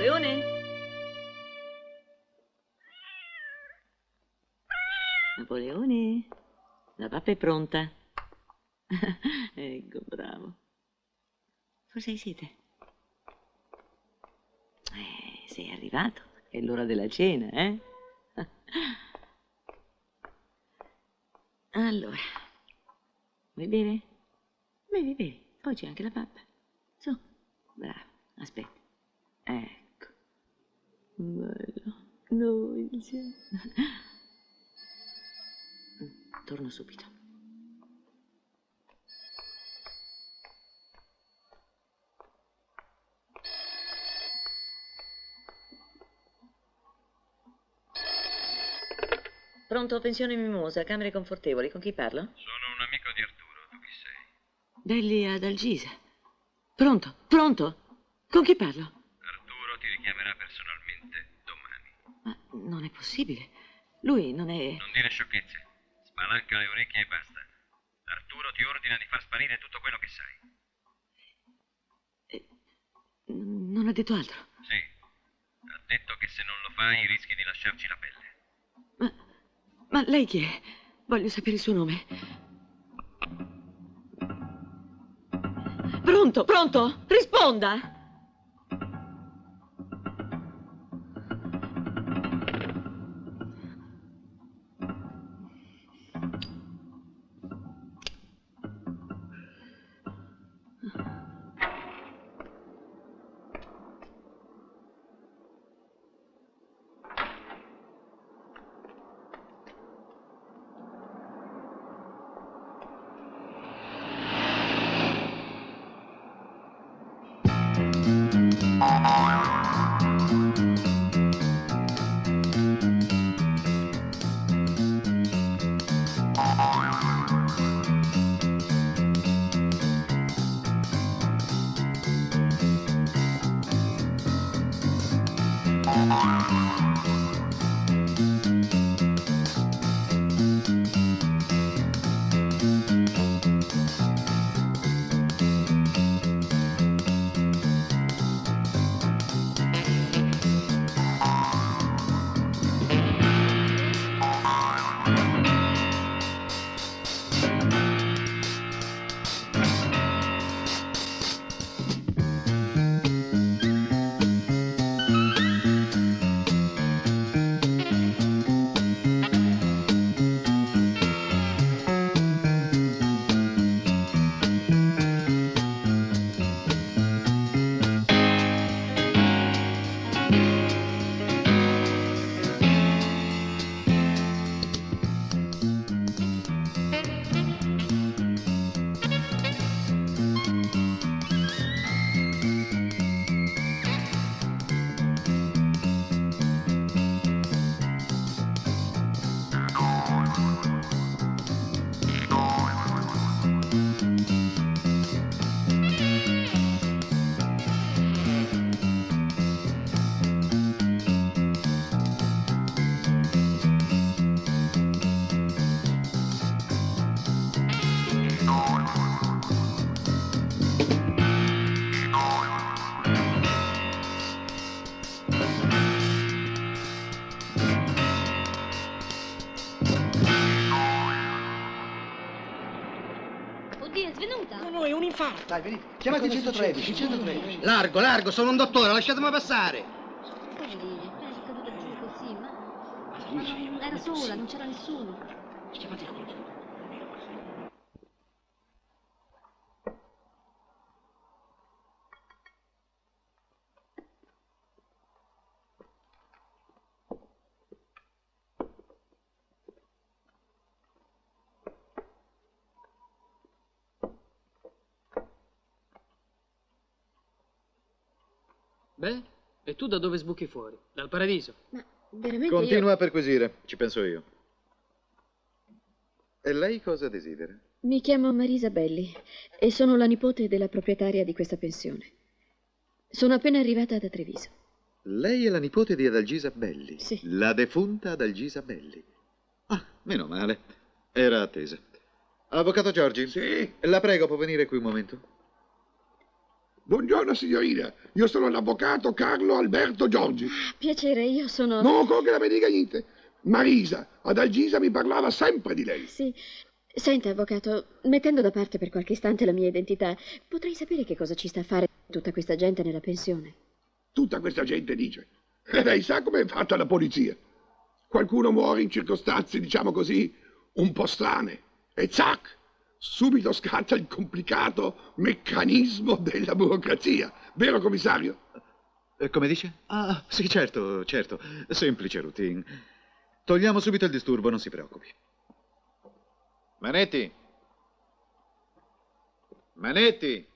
Napoleone? Napoleone? La pappa è pronta. Ecco, bravo. Forse hai sete? Sei arrivato. È l'ora della cena, eh? Allora, vuoi bere? Bevi, bevi. Poi c'è anche la pappa. Su, bravo. Aspetta. Ecco. Bello. Dolce. Torno subito. Pronto, pensione mimosa, camere confortevoli. Con chi parlo? Sono un amico di Arturo. Tu chi sei? Belli ad Algisa. Pronto, pronto. Con chi parlo? Arturo ti richiamerà personalmente domani. Ma non è possibile. Lui non è... Non dire sciocchezze. Spalanca le orecchie e basta. Arturo ti ordina di far sparire tutto quello che sai. Non ha detto altro. Sì. Ha detto che se non lo fai rischi di lasciarci la pelle. Ma lei chi è? Voglio sapere il suo nome. Pronto, pronto? Risponda! noi, è un infarto. Dai, venite. Chiamate 113, 113. Largo, largo, sono un dottore, lasciatemi passare. Poi è caduta giù così, ma era sola, non c'era nessuno. Chiamate il conto. Beh, e tu da dove sbuchi fuori? Dal paradiso? Ma veramente Continua a perquisire, ci penso io. E lei cosa desidera? Mi chiamo Marisa Belli e sono la nipote della proprietaria di questa pensione. Sono appena arrivata da Treviso. Lei è la nipote di Adalgisa Belli? Sì. La defunta Adalgisa Belli. Ah, meno male. Era attesa. Avvocato Giorgi? Sì? La prego, può venire qui un momento? Buongiorno signorina, io sono l'avvocato Carlo Alberto Giorgi. Piacere, io sono... No, che non mi dica niente. Marisa, Adalgisa mi parlava sempre di lei. Sì. Senta, avvocato, mettendo da parte per qualche istante la mia identità, potrei sapere che cosa ci sta a fare tutta questa gente nella pensione? Tutta questa gente dice. E lei sa com'è fatta la polizia? Qualcuno muore in circostanze, diciamo così, un po' strane. E zac! Subito scatta il complicato meccanismo della burocrazia. Vero, commissario? Come dice? Ah, sì, certo, certo. Semplice routine. Togliamo subito il disturbo, non si preoccupi. Manetti! Manetti!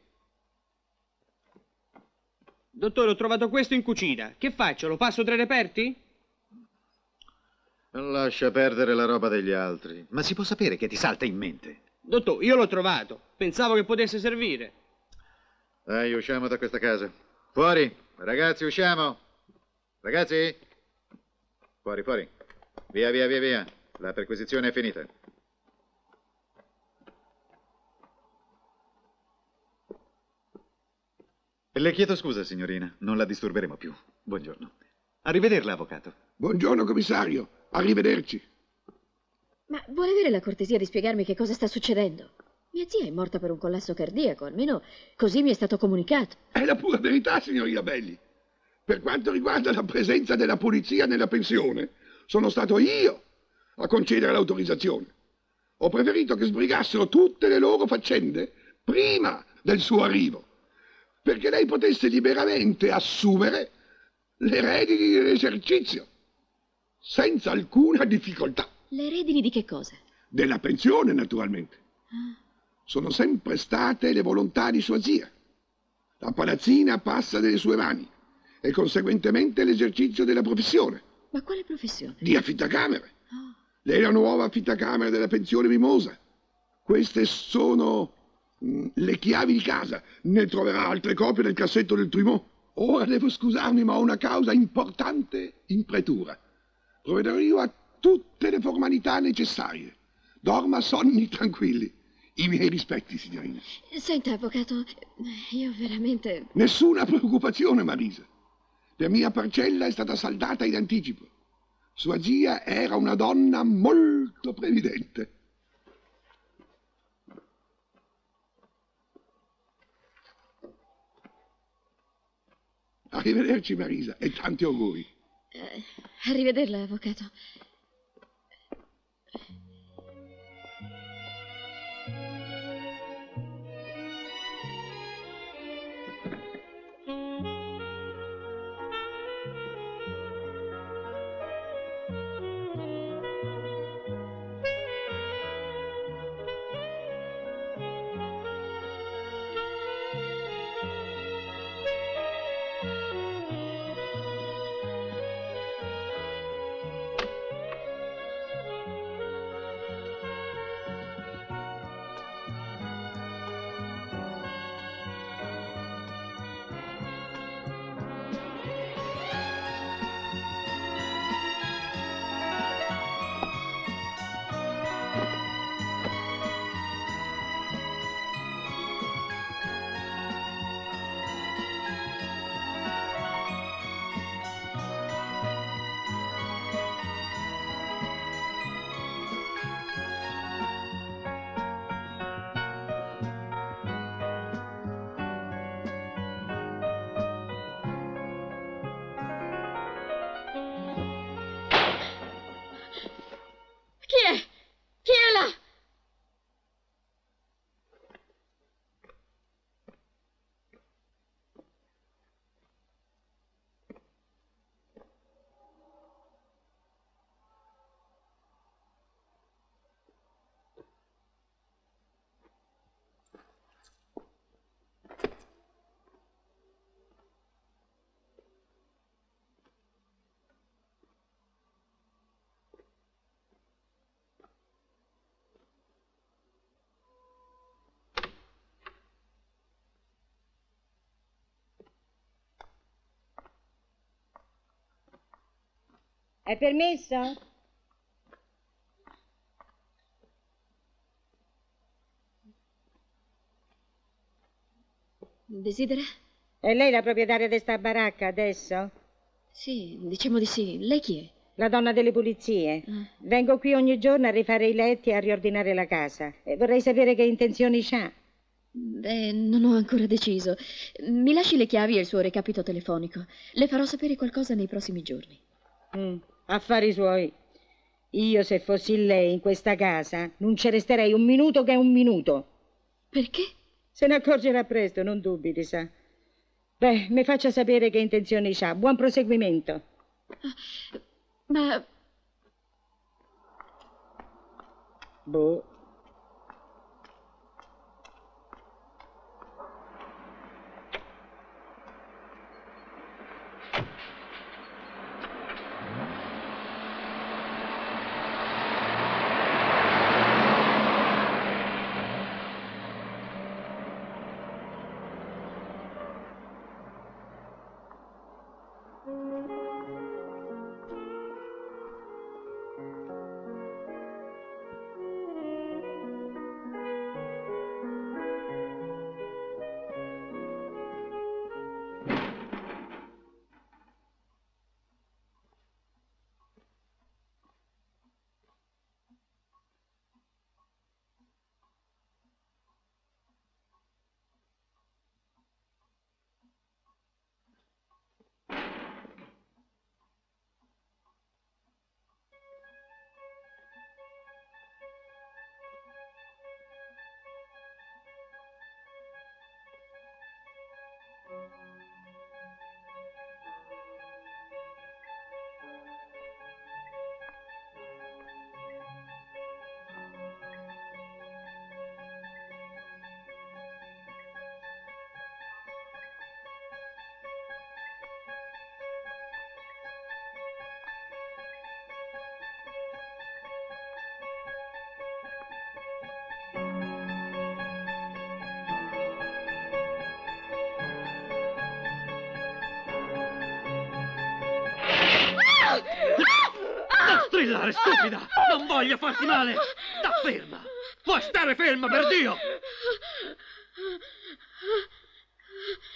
Dottore, ho trovato questo in cucina. Che faccio? Lo passo tra i reperti? Lascia perdere la roba degli altri. Ma si può sapere che ti salta in mente? Dottore, io l'ho trovato. Pensavo che potesse servire. Dai, usciamo da questa casa. Fuori! Ragazzi, usciamo! Ragazzi! Fuori, fuori. Via, via, via, via. La perquisizione è finita. Le chiedo scusa, signorina. Non la disturberemo più. Buongiorno. Arrivederla, avvocato. Buongiorno, commissario. Arrivederci. Ma vuole avere la cortesia di spiegarmi che cosa sta succedendo? Mia zia è morta per un collasso cardiaco, almeno così mi è stato comunicato. È la pura verità, signorina Belli. Per quanto riguarda la presenza della polizia nella pensione, sono stato io a concedere l'autorizzazione. Ho preferito che sbrigassero tutte le loro faccende prima del suo arrivo, perché lei potesse liberamente assumere le redini dell'esercizio, senza alcuna difficoltà. Le redini di che cosa? Della pensione, naturalmente. Sono sempre state le volontà di sua zia. La palazzina passa nelle sue mani e conseguentemente l'esercizio della professione. Ma quale professione? Di affittacamere. Lei è la nuova affittacamere della pensione Mimosa. Queste sono le chiavi di casa. Ne troverà altre copie nel cassetto del Trimò. Ora devo scusarmi, ma ho una causa importante in pretura. Provvederò io a tutte le formalità necessarie. Dorma sonni tranquilli. I miei rispetti, signorina. Senta, avvocato, io veramente... Nessuna preoccupazione, Marisa. La mia parcella è stata saldata in anticipo. Sua zia era una donna molto previdente. Arrivederci, Marisa, e tanti auguri. Arrivederla, avvocato. È permesso? Desidera? È lei la proprietaria di sta baracca adesso? Sì, diciamo di sì. Lei chi è? La donna delle pulizie. Vengo qui ogni giorno a rifare i letti e a riordinare la casa. E vorrei sapere che intenzioni c'ha. Beh, non ho ancora deciso. Mi lasci le chiavi e il suo recapito telefonico. Le farò sapere qualcosa nei prossimi giorni. Affari suoi. Io, se fossi lei in questa casa, non ci resterei un minuto che un minuto. Perché? Se ne accorgerà presto, non dubiti, sa. Beh, mi faccia sapere che intenzioni c'ha. Buon proseguimento. Ma... Boh. Non strillare, stupida! Non voglio farti male! Sta ferma! Puoi stare ferma, per Dio!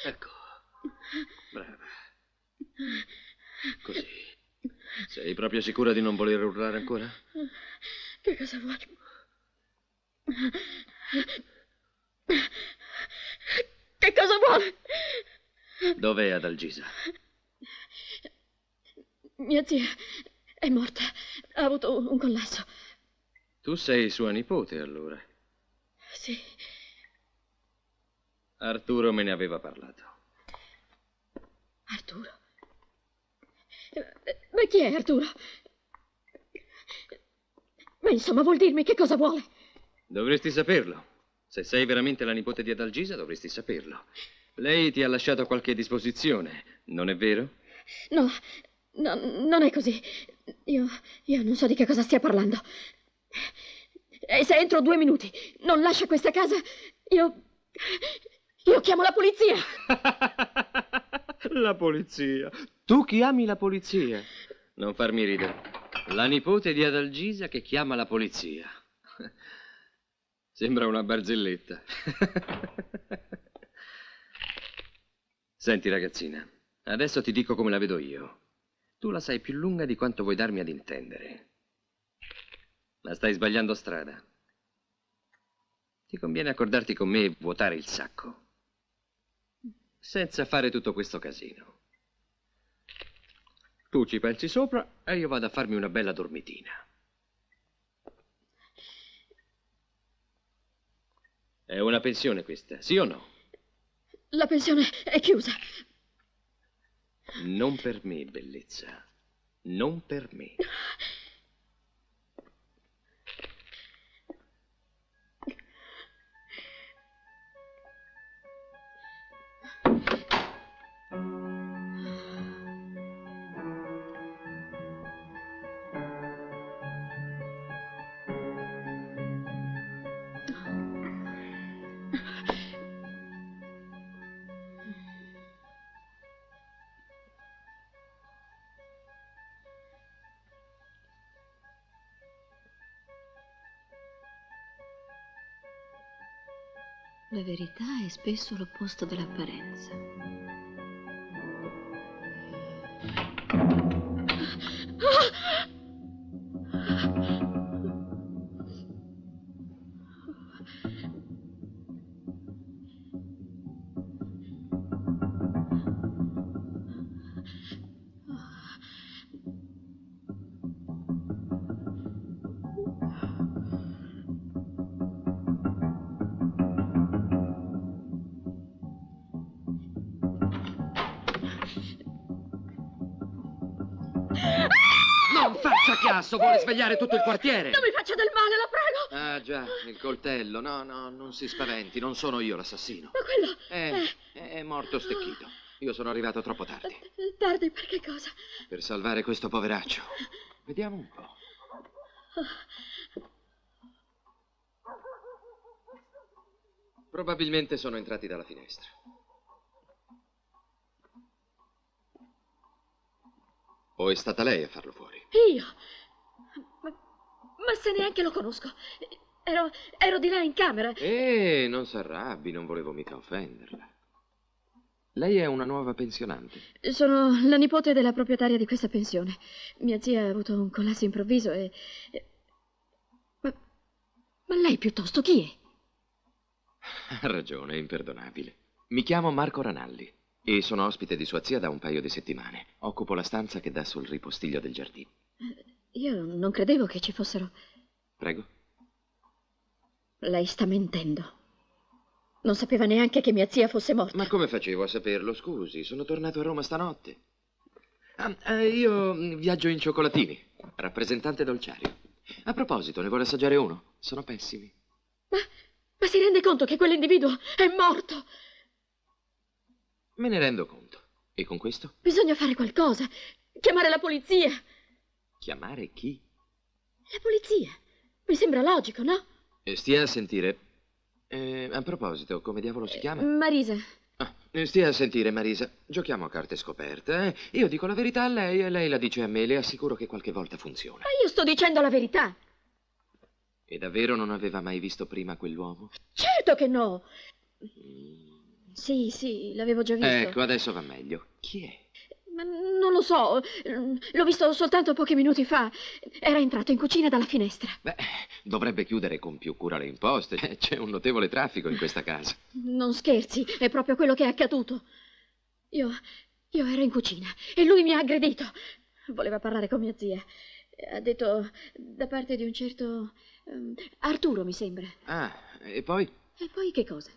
Ecco. Brava. Così. Sei proprio sicura di non voler urlare ancora? Che cosa vuoi? Che cosa vuole? Dov'è Adalgisa? Mia zia è morta. Ha avuto un collasso. Tu sei sua nipote, allora. Sì. Arturo me ne aveva parlato. Arturo? Ma chi è Arturo? Ma insomma, vuol dirmi che cosa vuole? Dovresti saperlo. Se sei veramente la nipote di Adalgisa, dovresti saperlo. Lei ti ha lasciato qualche disposizione, non è vero? No, no, non è così. Io non so di che cosa stia parlando. E se entro 2 minuti non lascia questa casa, io chiamo la polizia. La polizia. Tu chiami la polizia? Non farmi ridere. La nipote di Adalgisa che chiama la polizia. Sembra una barzelletta. Senti, ragazzina, adesso ti dico come la vedo io. Tu la sai più lunga di quanto vuoi darmi ad intendere. Ma stai sbagliando strada. Ti conviene accordarti con me e vuotare il sacco. Senza fare tutto questo casino. Tu ci pensi sopra e io vado a farmi una bella dormitina. È una pensione questa, sì o no? La pensione è chiusa. Non per me, bellezza. Non per me. La verità è spesso l'opposto dell'apparenza. Non faccia chiasso, vuole svegliare tutto il quartiere. Non mi faccia del male, la prego! Ah già, il coltello. No, non si spaventi, non sono io l'assassino. Ma quello... È morto stecchito. Io sono arrivato troppo tardi. Tardi per che cosa? Per salvare questo poveraccio. Vediamo un po'. Probabilmente sono entrati dalla finestra. O è stata lei a farlo fuori? Io? Ma se neanche lo conosco. Ero di là in camera. Non s'arrabbi, non volevo mica offenderla. Lei è una nuova pensionante. Sono la nipote della proprietaria di questa pensione. Mia zia ha avuto un collasso improvviso e... Ma lei piuttosto chi è? Ha ragione, è imperdonabile. Mi chiamo Marco Ranalli e sono ospite di sua zia da un paio di settimane. Occupo la stanza che dà sul ripostiglio del giardino. Io non credevo che ci fossero... Prego. Lei sta mentendo. Non sapeva neanche che mia zia fosse morta. Ma come facevo a saperlo? Scusi, sono tornato a Roma stanotte. Io viaggio in cioccolatini, rappresentante dolciario. A proposito, ne vuole assaggiare uno? Sono pessimi. Ma si rende conto che quell'individuo è morto? Me ne rendo conto. E con questo? Bisogna fare qualcosa. Chiamare la polizia. Chiamare chi? La polizia. Mi sembra logico, no? Stia a sentire. A proposito, come diavolo si chiama? Marisa. Stia a sentire, Marisa. Giochiamo a carte scoperte, Io dico la verità a lei e lei la dice a me. Le assicuro che qualche volta funziona. Ma io sto dicendo la verità. E davvero non aveva mai visto prima quell'uomo? Certo che no. Sì, l'avevo già visto. Ecco, adesso va meglio. Chi è? Ma non lo so. L'ho visto soltanto pochi minuti fa. Era entrato in cucina dalla finestra. Beh, dovrebbe chiudere con più cura le imposte. C'è un notevole traffico in questa casa. Non scherzi, è proprio quello che è accaduto. Io ero in cucina e lui mi ha aggredito. Voleva parlare con mia zia. Ha detto da parte di un certo... Arturo, mi sembra. Ah, e poi? E poi che cosa?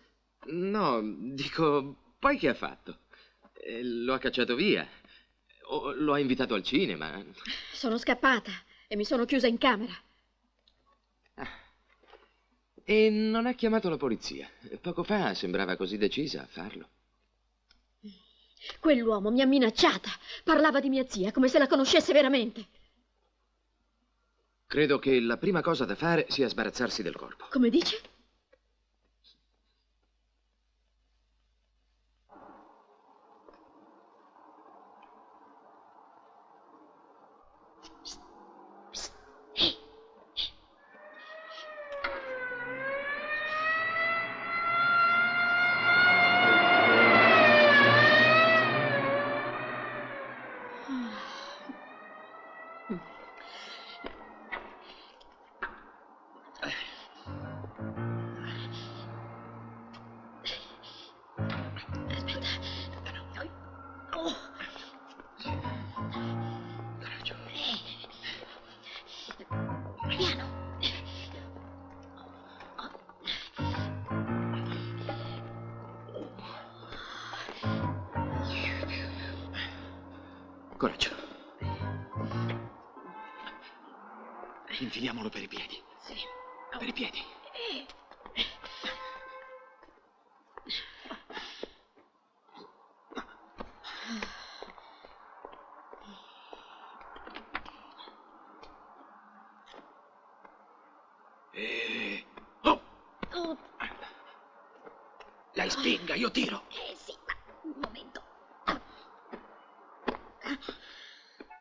No, dico, poi che ha fatto? Lo ha cacciato via? O lo ha invitato al cinema? Sono scappata e mi sono chiusa in camera. E non ha chiamato la polizia? Poco fa sembrava così decisa a farlo. Quell'uomo mi ha minacciata. Parlava di mia zia come se la conoscesse veramente. Credo che la prima cosa da fare sia sbarazzarsi del corpo. Come dice? Coraggio. Infiliamolo per i piedi. Sì. Per i piedi. Lei spinga, io tiro. Sì, ma un momento.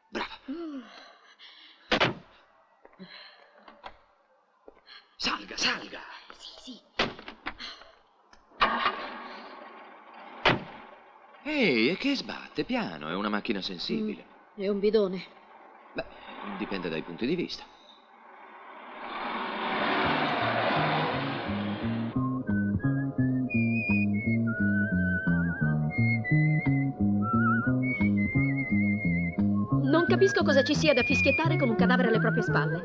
Brava. Salga. Sì. Ehi, e che sbatte? Piano, è una macchina sensibile. È un bidone. Beh, dipende dai punti di vista. Non capisco cosa ci sia da fischiettare con un cadavere alle proprie spalle.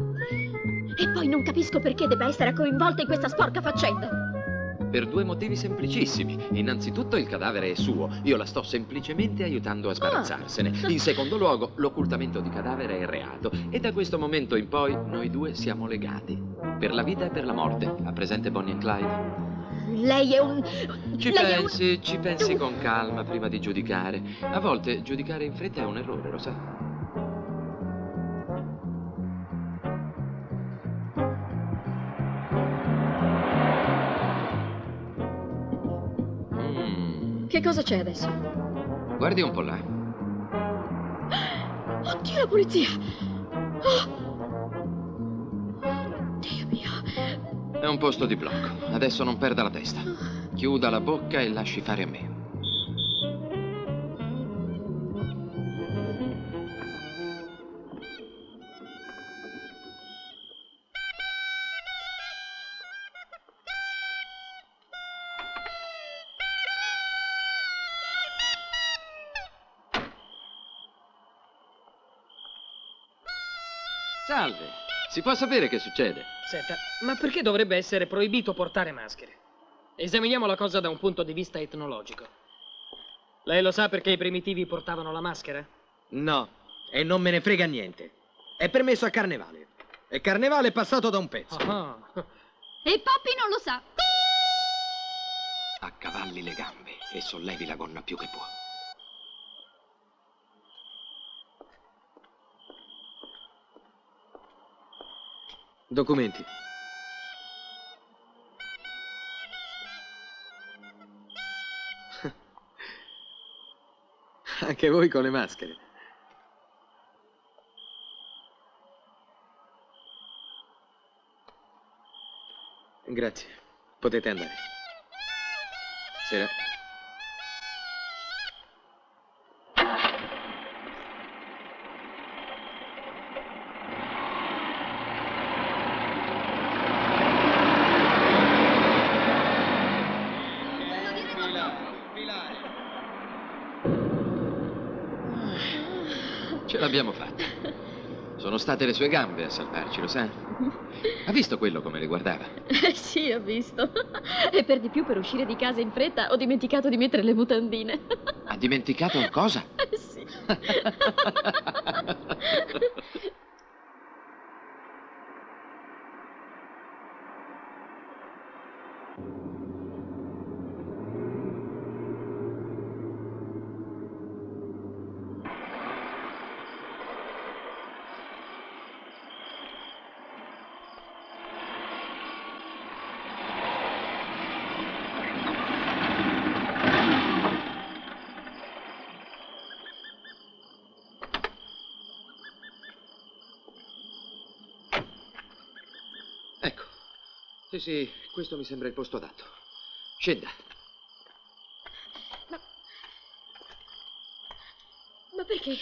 E poi non capisco perché debba essere coinvolta in questa sporca faccenda. Per due motivi semplicissimi. Innanzitutto il cadavere è suo, io la sto semplicemente aiutando a sbarazzarsene. In secondo luogo, l'occultamento di cadavere è reato e da questo momento in poi noi due siamo legati. Per la vita e per la morte. Ha presente Bonnie e Clyde? Lei è un... Ci pensi con calma prima di giudicare. A volte giudicare in fretta è un errore, lo sai? Che cosa c'è adesso? Guardi un po' là. Oddio, la polizia! Oh. Dio mio. È un posto di blocco. Adesso non perda la testa. Chiuda la bocca e lasci fare a me. Salve, si può sapere che succede? Senta, ma perché dovrebbe essere proibito portare maschere? Esaminiamo la cosa da un punto di vista etnologico. Lei lo sa perché i primitivi portavano la maschera? No, e non me ne frega niente. È permesso a Carnevale. E Carnevale è passato da un pezzo. Ah. E Poppy non lo sa. Accavalli le gambe e sollevi la gonna più che può. Documenti. Anche voi con le maschere. Grazie. Potete andare. Sera. Ce l'abbiamo fatta. Sono state le sue gambe a salvarci, lo sa? Ha visto quello come le guardava? Sì, ho visto. E per di più, per uscire di casa in fretta, ho dimenticato di mettere le mutandine. Ha dimenticato cosa? Sì. Ecco. Sì, questo mi sembra il posto adatto. Scenda. Ma perché?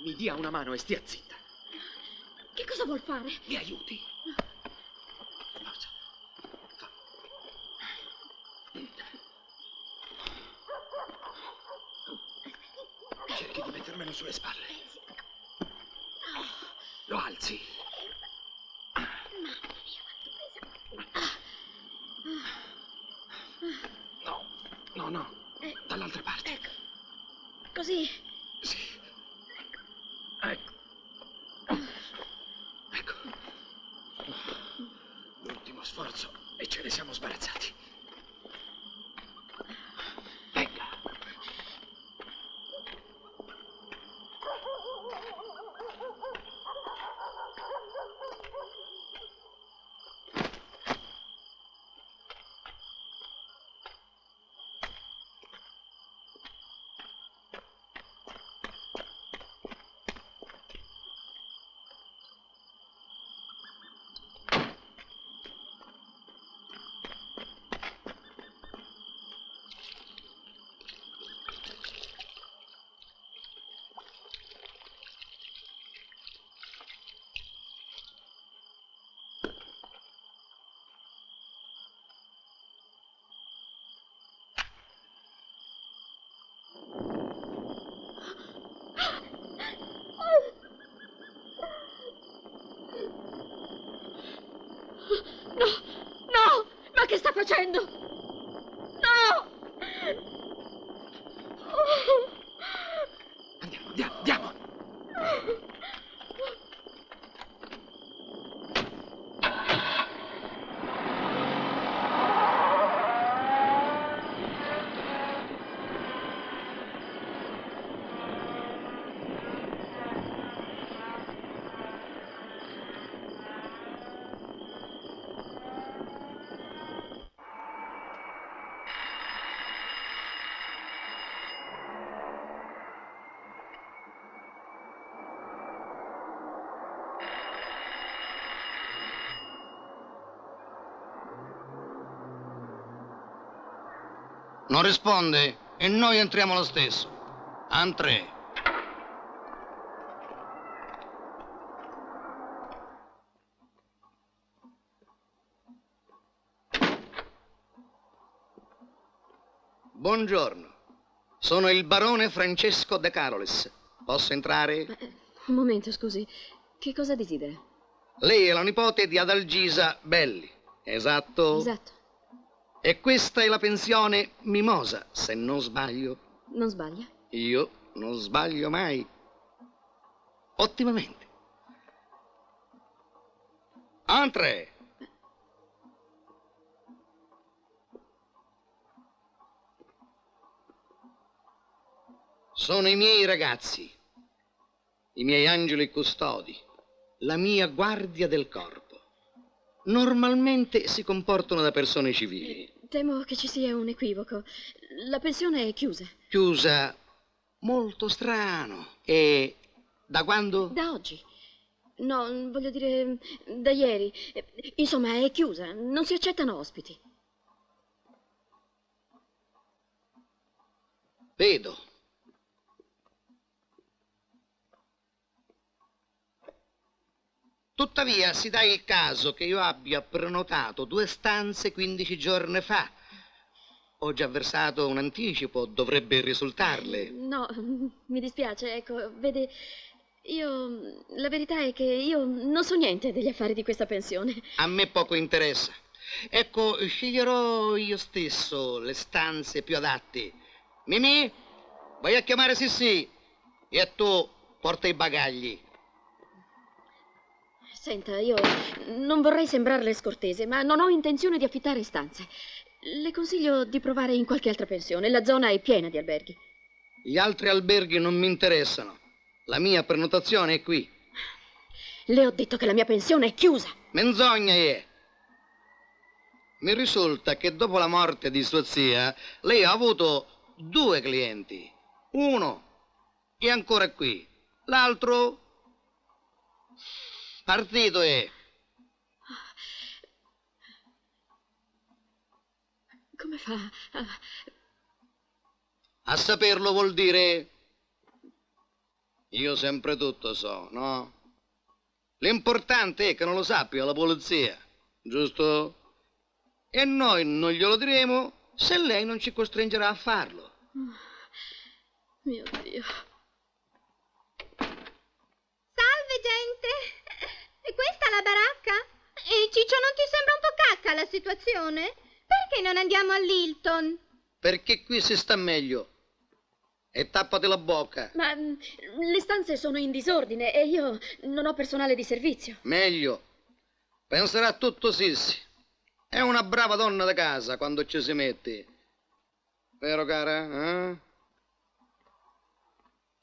Mi dia una mano e stia zitta. Che cosa vuol fare? Mi aiuti. Forza. Cerchi di mettermelo sulle spalle. Lo alzi. No. Dall'altra parte. Ecco. Così. Sì. Ecco. L'ultimo sforzo e ce ne siamo sbarazzati. Venga. No, no! Ma che sta facendo? No! Andiamo. Non risponde e noi entriamo lo stesso. Entré. Buongiorno. Sono il barone Francesco De Carolis. Posso entrare? Un momento, scusi. Che cosa desidera? Lei è la nipote di Adalgisa Belli, esatto? Esatto. E questa è la pensione Mimosa, se non sbaglio. Non sbaglia? Io non sbaglio mai. Ottimamente. Entrez. Sono i miei ragazzi, i miei angeli custodi, la mia guardia del corpo. Normalmente si comportano da persone civili. Temo che ci sia un equivoco. La pensione è chiusa. Chiusa? Molto strano. E da quando? Da oggi. No, voglio dire, da ieri. Insomma, è chiusa. Non si accettano ospiti. Vedo. Tuttavia si dà il caso che io abbia prenotato 2 stanze 15 giorni fa. Ho già versato un anticipo, dovrebbe risultarle. No, mi dispiace, ecco, vede, la verità è che io non so niente degli affari di questa pensione. A me poco interessa. Ecco, sceglierò io stesso le stanze più adatte. Mimì, vai a chiamare Sissi e tu porta i bagagli. Senta, io non vorrei sembrarle scortese, ma non ho intenzione di affittare stanze. Le consiglio di provare in qualche altra pensione. La zona è piena di alberghi. Gli altri alberghi non mi interessano. La mia prenotazione è qui. Le ho detto che la mia pensione è chiusa. Menzogna è. Mi risulta che dopo la morte di sua zia, lei ha avuto 2 clienti. Uno è ancora qui. L'altro partito è. Come fa A saperlo vuol dire. Io sempre tutto so, no? L'importante è che non lo sappia la polizia, giusto? E noi non glielo diremo se lei non ci costringerà a farlo. Mio Dio. Salve, gente! È questa la baracca? E Ciccio, non ti sembra un po' cacca la situazione? Perché non andiamo all'Hilton? Perché qui si sta meglio. E tappati la bocca. Ma le stanze sono in disordine e io non ho personale di servizio. Meglio. Penserà tutto Sissi. È una brava donna da casa quando ci si mette. Vero, cara? Ehi,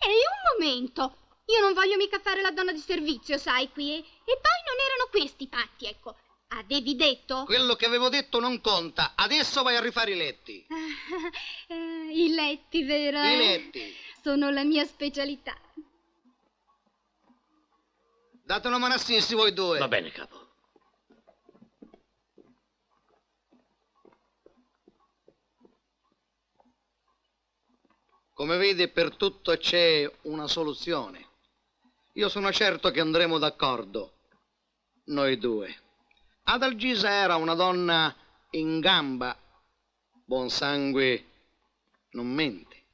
un momento. Io non voglio mica fare la donna di servizio, sai, qui. E poi non erano questi i patti, ecco. Avevi detto? Quello che avevo detto non conta. Adesso vai a rifare i letti. I letti, vero? I letti. Sono la mia specialità. Date una mano a Sissi voi due. Va bene, capo. Come vedi, per tutto c'è una soluzione. Io sono certo che andremo d'accordo. Noi due. Adalgisa era una donna in gamba. Buon sangue non mente.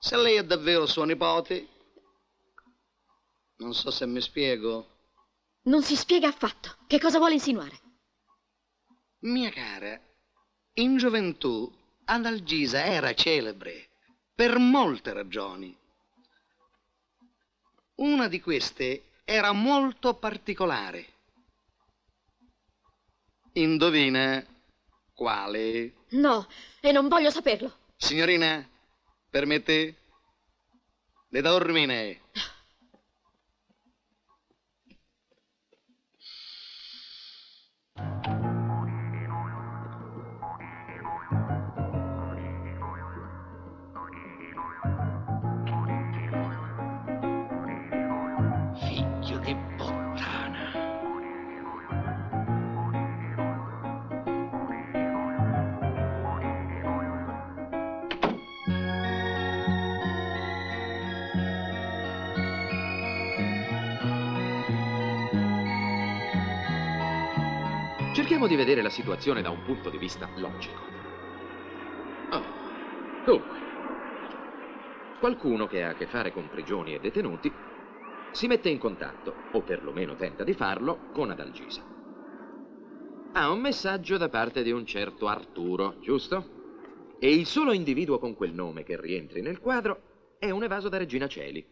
Se lei è davvero sua nipote, non so se mi spiego, Non si spiega affatto. Che cosa vuole insinuare? Mia cara, in gioventù Adalgisa era celebre per molte ragioni. Una di queste era molto particolare. Indovina quale? No, e non voglio saperlo. Signorina, permette? Le dormine. Figlio di puttana. Cerchiamo di vedere la situazione da un punto di vista logico. Oh, dunque, qualcuno che ha a che fare con prigioni e detenuti si mette in contatto, o perlomeno tenta di farlo, con Adalgisa. Ha un messaggio da parte di un certo Arturo, giusto? E il solo individuo con quel nome che rientri nel quadro è un evaso da Regina Coeli,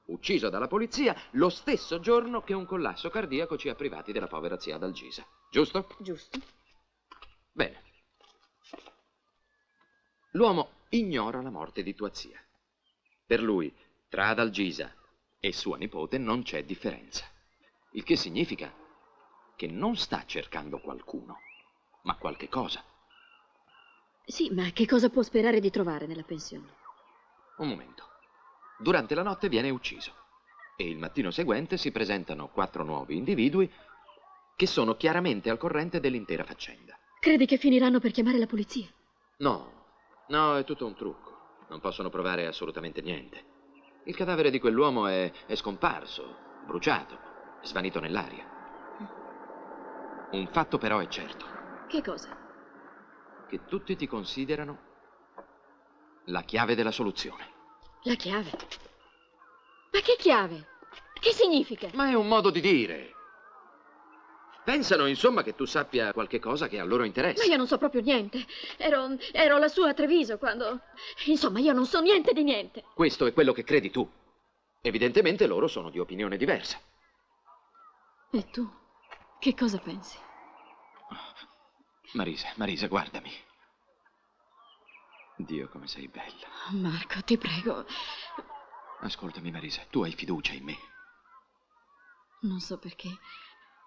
ucciso dalla polizia lo stesso giorno che un collasso cardiaco ci ha privati della povera zia Adalgisa, giusto? Giusto. Bene. L'uomo ignora la morte di tua zia. Per lui, tra Adalgisa e sua nipote non c'è differenza. Il che significa che non sta cercando qualcuno, ma qualche cosa. Sì, ma che cosa può sperare di trovare nella pensione? Un momento. Durante la notte viene ucciso e il mattino seguente si presentano 4 nuovi individui che sono chiaramente al corrente dell'intera faccenda. Credi che finiranno per chiamare la polizia? No, è tutto un trucco. Non possono provare assolutamente niente. Il cadavere di quell'uomo è scomparso, bruciato, svanito nell'aria. Un fatto però è certo. Che cosa? Che tutti ti considerano la chiave della soluzione. La chiave? Ma che chiave? Che significa? Ma è un modo di dire. Pensano, insomma, che tu sappia qualche cosa che a loro interessa. Ma io non so proprio niente. Ero lassù a Treviso quando... Insomma, io non so niente di niente. Questo è quello che credi tu. Evidentemente loro sono di opinione diversa. E tu? Che cosa pensi? Marisa, guardami. Dio, come sei bella. Marco, ti prego. Ascoltami, Marisa, tu hai fiducia in me. Non so perché,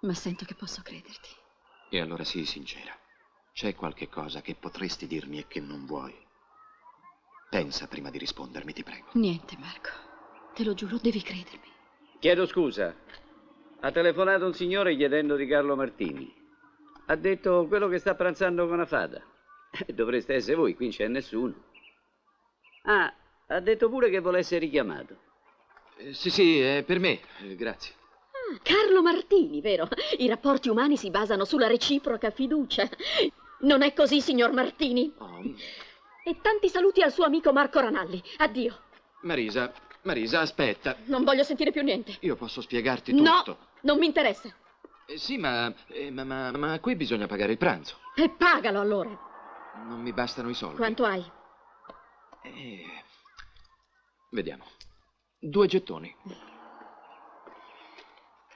ma sento che posso crederti. E allora sii sincera. C'è qualche cosa che potresti dirmi e che non vuoi? Pensa prima di rispondermi, ti prego. Niente, Marco. Te lo giuro, devi credermi. Chiedo scusa. Ha telefonato un signore chiedendo di Carlo Martini. Ha detto quello che sta pranzando con una fata. Dovreste essere voi, qui non c'è nessuno. Ah, ha detto pure che volesse richiamato. Sì, è per me, grazie. Ah, Carlo Martini, vero? I rapporti umani si basano sulla reciproca fiducia. Non è così, signor Martini? Oh. E tanti saluti al suo amico Marco Ranalli. Addio. Marisa, aspetta. Non voglio sentire più niente. Io posso spiegarti tutto. No, non mi interessa. Sì, ma qui bisogna pagare il pranzo. E pagalo allora. Non mi bastano i soldi. Quanto hai? Vediamo. 2 gettoni.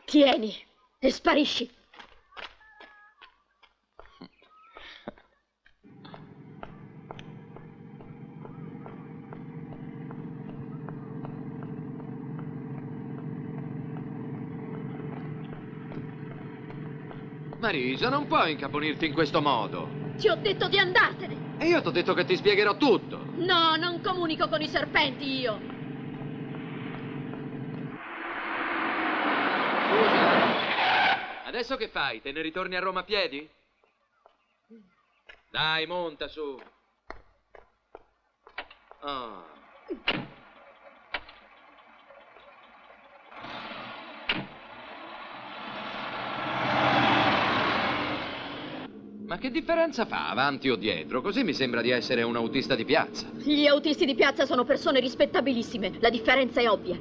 Tieni e sparisci. Marisa, non puoi incaponirti in questo modo. Ti ho detto di andartene. E io ti ho detto che ti spiegherò tutto. No, non comunico con i serpenti io. Scusa. Adesso che fai? Te ne ritorni a Roma a piedi? Dai, monta su. Oh. Ma che differenza fa, avanti o dietro? Così mi sembra di essere un autista di piazza. Gli autisti di piazza sono persone rispettabilissime. La differenza è ovvia.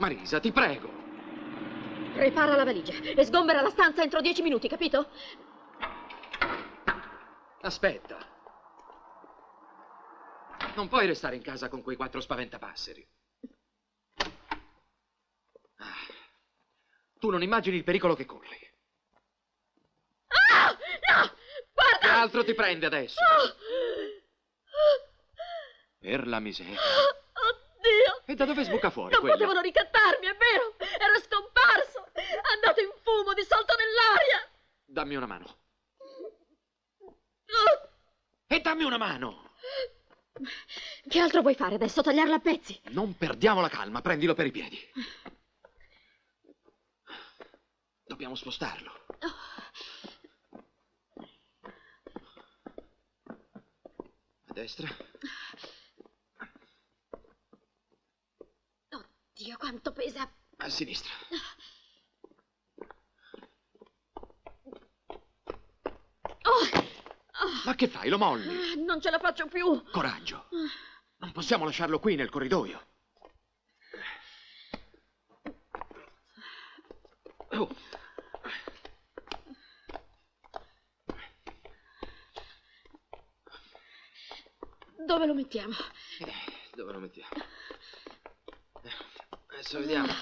Marisa, ti prego. Prepara la valigia e sgombera la stanza entro 10 minuti, capito? Aspetta. Non puoi restare in casa con quei 4 spaventapasseri. Tu non immagini il pericolo che corri. Ah! No! Guarda! Che altro ti prende adesso? Oh! Per la miseria. Oddio! E da dove sbuca fuori Non quello? potevano ricattarmi, è vero! Ero scomparso! Andato in fumo, dissolto nell'aria! Dammi una mano. Oh! E dammi una mano! Che altro vuoi fare adesso? Tagliarla a pezzi? Non perdiamo la calma, prendilo per i piedi. Dobbiamo spostarlo. A destra. Oddio, quanto pesa! A sinistra. Ma che fai? Lo molli? Non ce la faccio più! Coraggio. Non possiamo lasciarlo qui nel corridoio. Oh. Dove lo mettiamo? Dove lo mettiamo? Adesso vediamo.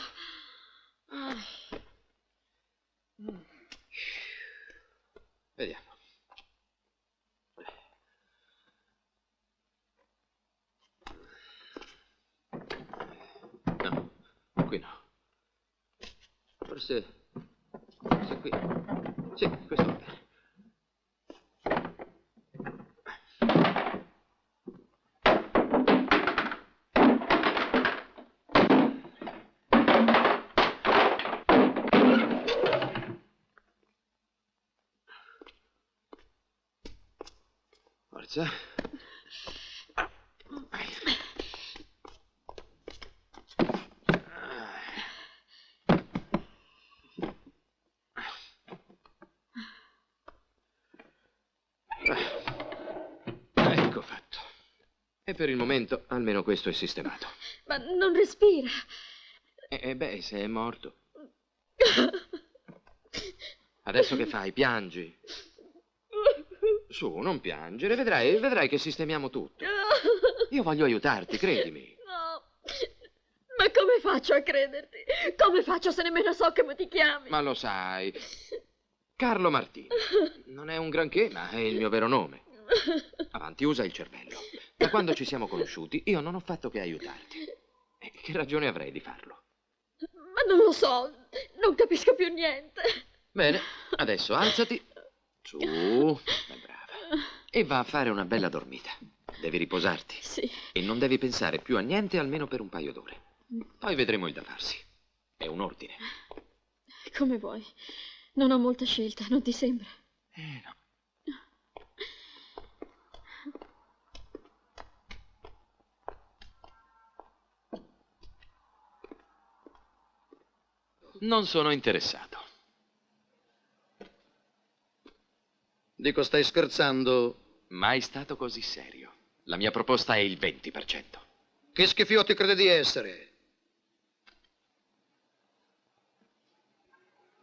Vediamo. No, qui no. Forse qui. Sì, questo va bene. Forza. Ecco fatto. E per il momento almeno questo è sistemato. Ma non respira. Beh, se è morto. Adesso che fai? Piangi? Su, non piangere, vedrai che sistemiamo tutto. Io voglio aiutarti, credimi. No. Ma come faccio a crederti? Come faccio se nemmeno so come ti chiami? Ma lo sai. Carlo Martini. Non è un granché, ma è il mio vero nome. Avanti, usa il cervello. Da quando ci siamo conosciuti, io non ho fatto che aiutarti. E che ragione avrei di farlo? Ma non lo so, non capisco più niente. Bene, adesso alzati. Su, è brava. E va a fare una bella dormita. Devi riposarti. Sì. E non devi pensare più a niente almeno per un paio d'ore. Poi vedremo il da farsi. È un ordine. Come vuoi. Non ho molta scelta, non ti sembra? No. Non sono interessato. Dico, stai scherzando? Mai stato così serio. La mia proposta è il 20%. Che schifiotti crede di essere?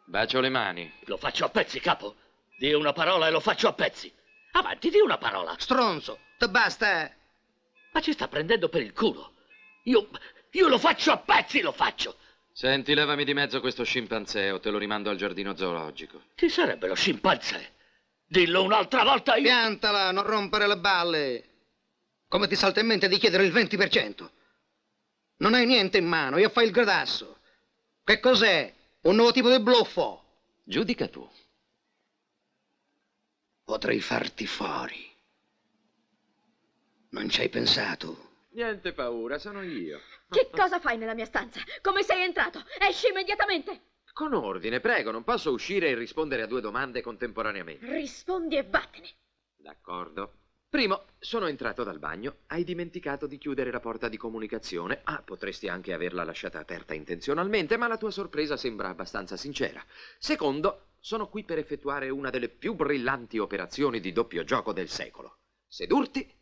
Bacio le mani. Lo faccio a pezzi, capo. Dì una parola e lo faccio a pezzi. Avanti, di una parola. Stronzo, te basta. Ma ci sta prendendo per il culo. Io lo faccio a pezzi, lo faccio. Senti, levami di mezzo questo scimpanzé o te lo rimando al giardino zoologico. Chi sarebbe lo scimpanzé? Dillo un'altra volta io. Piantala, non rompere le balle. Come ti salta in mente di chiedere il 20%? Non hai niente in mano, io fai il gradasso. Che cos'è? Un nuovo tipo di bluffo? Giudica tu. Potrei farti fuori. Non ci hai pensato? Niente paura, sono io. Che cosa fai nella mia stanza? Come sei entrato? Esci immediatamente! Con ordine, prego, non posso uscire e rispondere a 2 domande contemporaneamente. Rispondi e vattene. D'accordo. Primo, sono entrato dal bagno, hai dimenticato di chiudere la porta di comunicazione. Potresti anche averla lasciata aperta intenzionalmente, ma la tua sorpresa sembra abbastanza sincera. Secondo, sono qui per effettuare una delle più brillanti operazioni di doppio gioco del secolo. Sedurti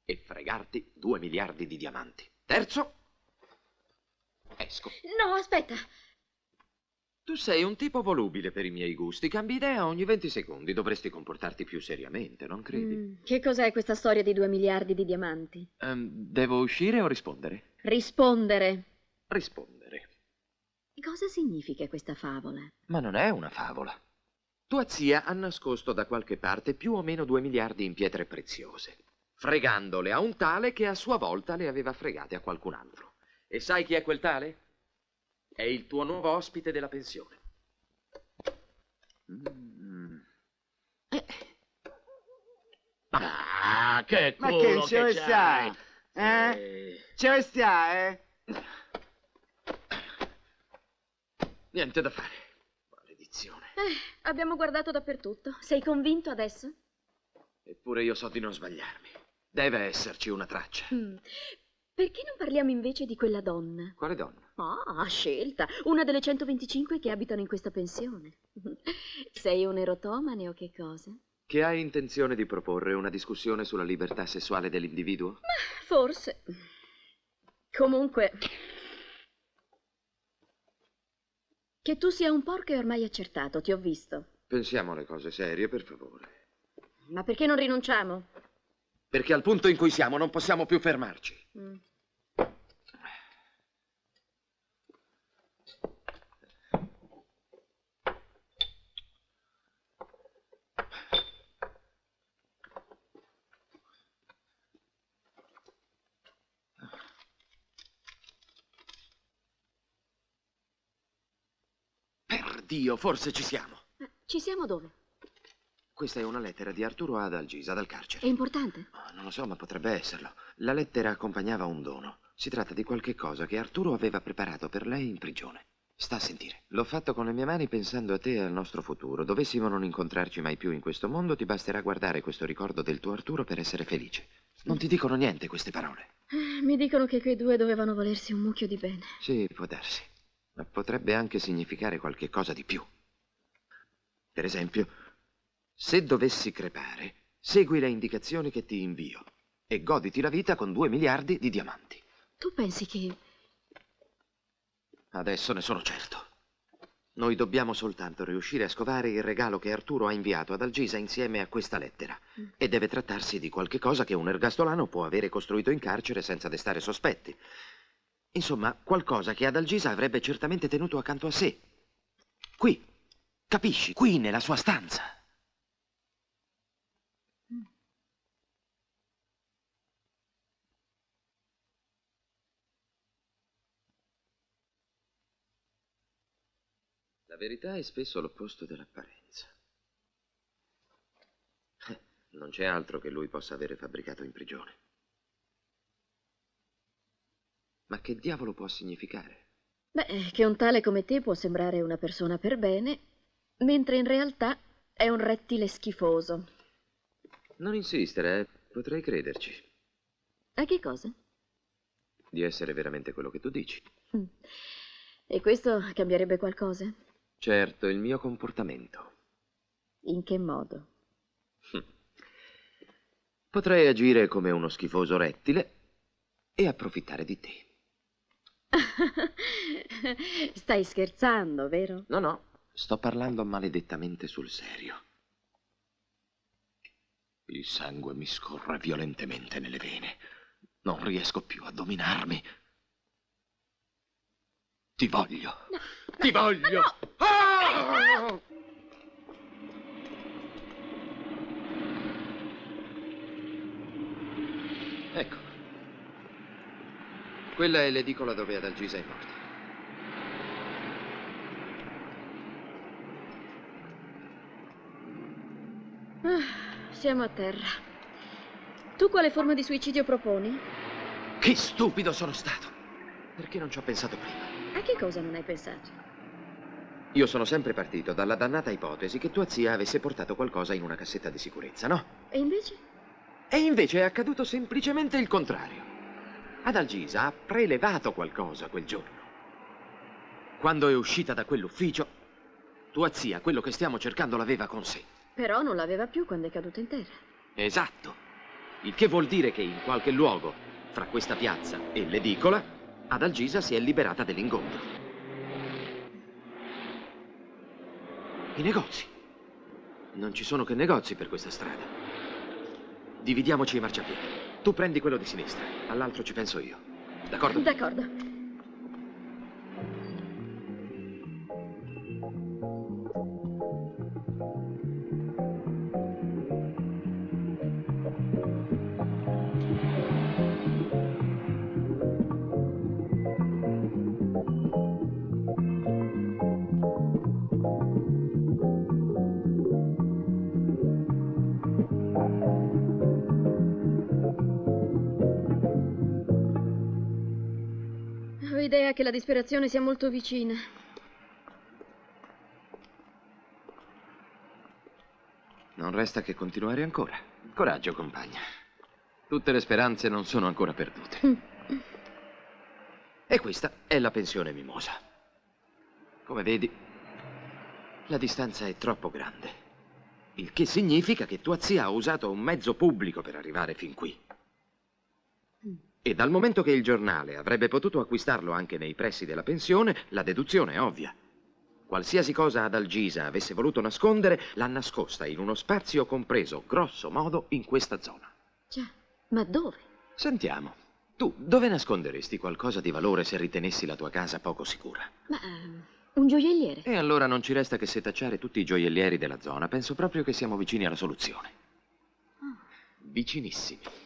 e fregarti 2 miliardi di diamanti. Terzo, Esco. No, aspetta. Tu sei un tipo volubile per i miei gusti. Cambi idea ogni 20 secondi. Dovresti comportarti più seriamente, non credi? Che cos'è questa storia di 2 miliardi di diamanti? Devo uscire o rispondere? Rispondere. Rispondere. Cosa significa questa favola? Ma non è una favola. Tua zia ha nascosto da qualche parte più o meno 2 miliardi in pietre preziose, fregandole a un tale che a sua volta le aveva fregate a qualcun altro. E sai chi è quel tale? È il tuo nuovo ospite della pensione. Ah, che Ma culo che ce che ne stai? c'hai. Ce ne stai, Niente da fare. Maledizione. Abbiamo guardato dappertutto. Sei convinto adesso? Eppure io so di non sbagliarmi. Deve esserci una traccia. Perché non parliamo invece di quella donna? Quale donna? A scelta. Una delle 125 che abitano in questa pensione. Sei un erotomane o che cosa? Che hai intenzione di proporre una discussione sulla libertà sessuale dell'individuo? Forse. Comunque... Che tu sia un porco è ormai accertato, ti ho visto. Pensiamo alle cose serie, per favore. Ma perché non rinunciamo? Perché al punto in cui siamo non possiamo più fermarci. Per Dio, forse ci siamo. Ci siamo dove? Questa è una lettera di Arturo ad Algisa, dal carcere. È importante? Non lo so, ma potrebbe esserlo. La lettera accompagnava un dono. Si tratta di qualche cosa che Arturo aveva preparato per lei in prigione. Sta a sentire. L'ho fatto con le mie mani pensando a te e al nostro futuro. Dovessimo non incontrarci mai più in questo mondo, ti basterà guardare questo ricordo del tuo Arturo per essere felice. Non ti dicono niente queste parole. Mi dicono che quei due dovevano volersi un mucchio di bene. Sì, può darsi. Ma potrebbe anche significare qualche cosa di più. Per esempio, se dovessi crepare, segui le indicazioni che ti invio e goditi la vita con 2 miliardi di diamanti. Tu pensi che... Adesso ne sono certo. Noi dobbiamo soltanto riuscire a scovare il regalo che Arturo ha inviato ad Algisa insieme a questa lettera. E deve trattarsi di qualche cosa che un ergastolano può avere costruito in carcere senza destare sospetti. Insomma, qualcosa che ad Algisa avrebbe certamente tenuto accanto a sé. Qui, capisci? Qui, nella sua stanza. La verità è spesso l'opposto dell'apparenza. Non c'è altro che lui possa avere fabbricato in prigione. Ma che diavolo può significare? Beh, che un tale come te può sembrare una persona per bene, mentre in realtà è un rettile schifoso. Non insistere, potrei crederci. A che cosa? Di essere veramente quello che tu dici. E questo cambierebbe qualcosa? Certo, il mio comportamento. In che modo? Potrei agire come uno schifoso rettile e approfittare di te. Stai scherzando, vero? No, no, sto parlando maledettamente sul serio. Il sangue mi scorre violentemente nelle vene. Non riesco più a dominarmi. Ti voglio. No. Ti voglio. No. Ah! Ecco. Quella è l'edicola dove ad Algisa è morta. Siamo a terra. Tu quale forma di suicidio proponi? Che stupido sono stato! Perché non ci ho pensato prima? A che cosa non hai pensato? Io sono sempre partito dalla dannata ipotesi che tua zia avesse portato qualcosa in una cassetta di sicurezza, no? E invece? E invece è accaduto semplicemente il contrario. Ad Algisa ha prelevato qualcosa quel giorno. Quando è uscita da quell'ufficio, tua zia quello che stiamo cercando l'aveva con sé. Però non l'aveva più quando è caduta in terra. Esatto. Il che vuol dire che in qualche luogo, fra questa piazza e l'edicola, Adalgisa si è liberata dell'ingombro. I negozi. Non ci sono che negozi per questa strada. Dividiamoci i marciapiedi. Tu prendi quello di sinistra, all'altro ci penso io. D'accordo? D'accordo. Ho idea che la disperazione sia molto vicina. Non resta che continuare ancora. Coraggio, compagna. Tutte le speranze non sono ancora perdute. E questa è la pensione Mimosa. Come vedi, la distanza è troppo grande. Il che significa che tua zia ha usato un mezzo pubblico per arrivare fin qui. E dal momento che il giornale avrebbe potuto acquistarlo anche nei pressi della pensione, la deduzione è ovvia. Qualsiasi cosa Adalgisa avesse voluto nascondere, l'ha nascosta in uno spazio compreso, grosso modo, in questa zona. Già, ma dove? Sentiamo, tu dove nasconderesti qualcosa di valore se ritenessi la tua casa poco sicura? Ma un gioielliere? E allora non ci resta che setacciare tutti i gioiellieri della zona. Penso proprio che siamo vicini alla soluzione. Vicinissimi.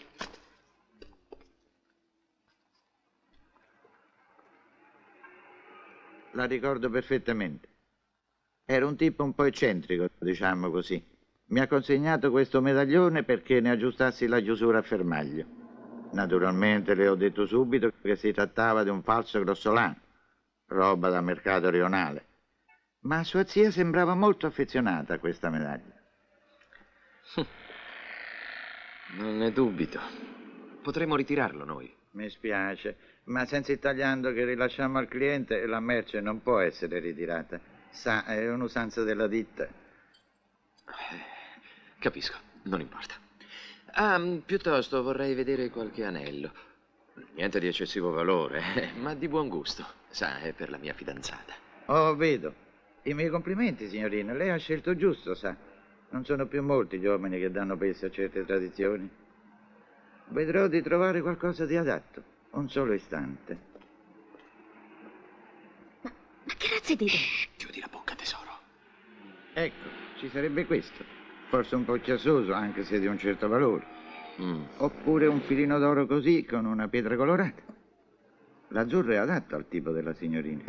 La ricordo perfettamente. Era un tipo un po' eccentrico, diciamo così. Mi ha consegnato questo medaglione perché ne aggiustassi la chiusura a fermaglio. Naturalmente le ho detto subito che si trattava di un falso grossolano, roba da mercato rionale. Ma sua zia sembrava molto affezionata a questa medaglia. Non ne dubito. Potremmo ritirarlo noi. Mi spiace, ma senza il tagliando che rilasciamo al cliente la merce non può essere ritirata. Sa, è un'usanza della ditta. Capisco, non importa. Piuttosto vorrei vedere qualche anello. Niente di eccessivo valore, ma di buon gusto. Sa, è per la mia fidanzata. Oh, vedo. I miei complimenti, signorina. Lei ha scelto giusto, sa. Non sono più molti gli uomini che danno peso a certe tradizioni. Vedrò di trovare qualcosa di adatto. Un solo istante. Ma che razza di idea? Chiudi la bocca, tesoro. Ecco, ci sarebbe questo. Forse un po' chiassoso, anche se di un certo valore. Oppure un filino d'oro così, con una pietra colorata. L'azzurro è adatto al tipo della signorina.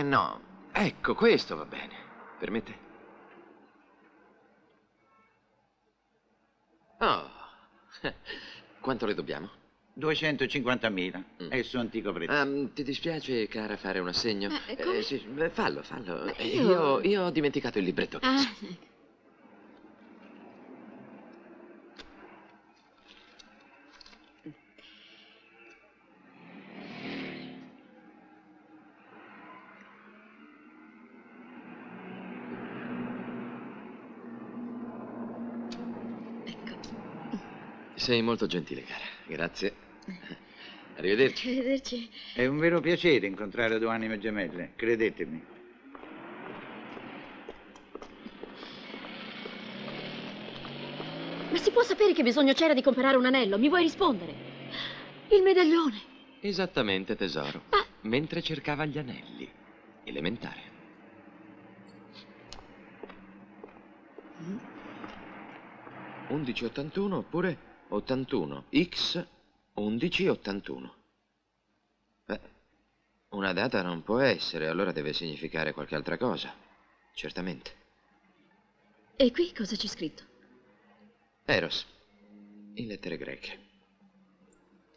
No. Ecco, questo va bene. Permette? Oh. Quanto le dobbiamo? 250.000. È il suo antico prezzo. Ti dispiace, cara, fare un assegno? Come? Sì, fallo. Io... Io ho dimenticato il libretto a casa. Sei molto gentile, cara. Grazie. Arrivederci. Arrivederci. È un vero piacere incontrare due anime gemelle, credetemi. Ma si può sapere che bisogno c'era di comprare un anello? Mi vuoi rispondere? Il medaglione. Esattamente, tesoro. Mentre cercava gli anelli. Elementare. Mm. 1181 oppure 81 X 1181. Beh, una data non può essere, allora deve significare qualche altra cosa. Certamente. E qui cosa c'è scritto? Eros, in lettere greche.